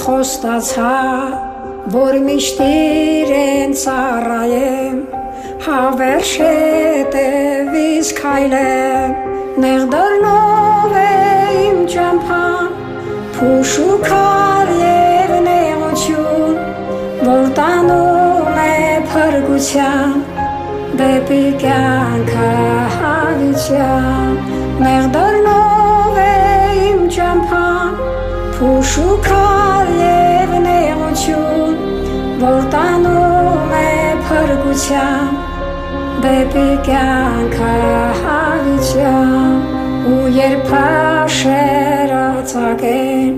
Խոստացա, որ միշտ իրեն ծառայեմ, հավերժ հետևից քայլեմ, նեղ դռնով է իմ ճամփան, փուշ ու քար և նեղություն, որ տանում է փրկության, դեպի կյանքը հավիտյան, նեղ դռնով է իմ ճամփան, փուշ ու քար և նեղություն, որ տանում է փրկության, դեպի կյանքը հավիտյան, ու երբ փաշերը ծագեն,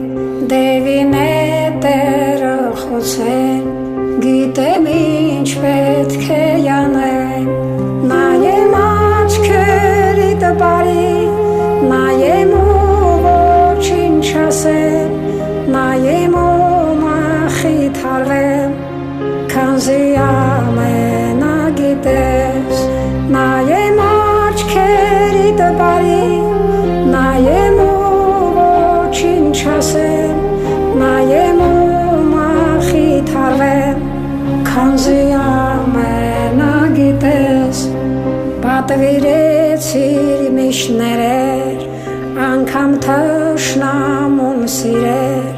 դևին հետերը խոցեն, գիտեմ ինչ պետք է անեմ, նայեմ աչքերիդ բարի, նայեմ ու ոչինչ ասեմ, նայեմ ու մխիթարվեմ, քանզի ամենագիտես, նայեմ աչքերիդ բարի, նայեմ ու ոչինչ ասեմ, նայեմ ու մխիթարվեմ, քանզի ամենագիտես, պատվիրեցիր միշտ ներեր, անգամ թշնամուն սիրել,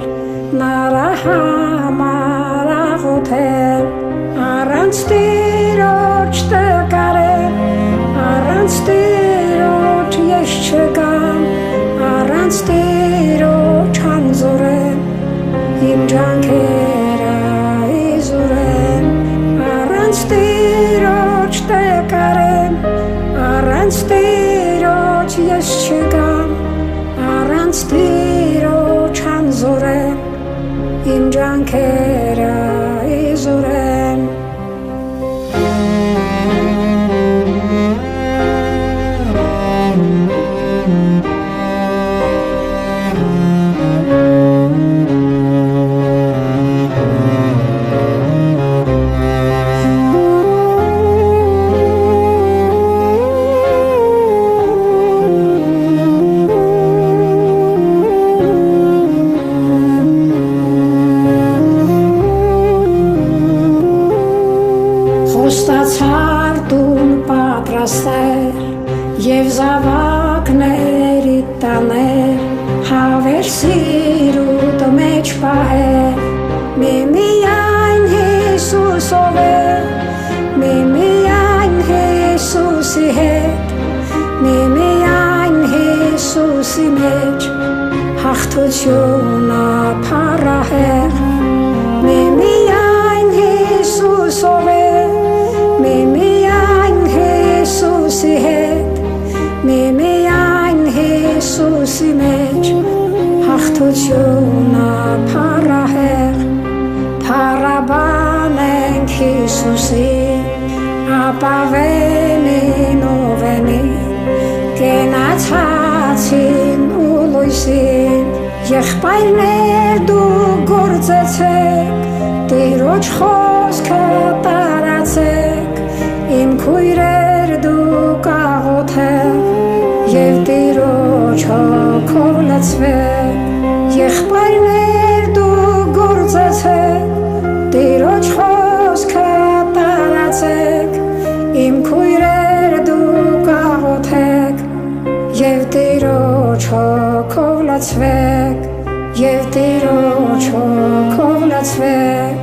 նրա համար աղոթել, առանց Տիրոջ տկարել, առանց Տիրոջ ես չգամ, առանց Տիրոջ անզորեմ, իմ ջանքերը իզուրեմ, առանց Տիրոջ տկարեմ, առանց Տիրոջ ես չգամ, առանց Տիրոջ անզորեմ, իմ ջանքերը իզուրեմ, Խոստացար տուն պատրաստել և զավակներիդ տանել, հավերժ սիրուդ մեջ պահել, միմիայն Հիսուսով է, միմիայն Հիսուսի հետ, միմիայն Հիսուսի մեջ, հաղթությունը փառահեղ, միմիայն Հիսուսով է, միմիայն Հիսուսի հետ, միմիայն Հիսուսի մեջ, հաղթությունը փառահեղ, փառաբանենք Հիսուսին, ապավենին ու վենին, կենացածին ու լույսին, եղբայրներ դուք գործեցեք, Տիրոջ խոսքը տարածեք, իմ քույրեր դուք աղոթեք, և Տիրոջ հոգով լցվեք, եղբայրներ դուք գործեցեք, Տիրոջ խոսքը տարածեք, իմ քույրեր դուք աղոթեք, և Տիրոջ հոգով լցվեք, և Տիրոջ հոգով լցվեք,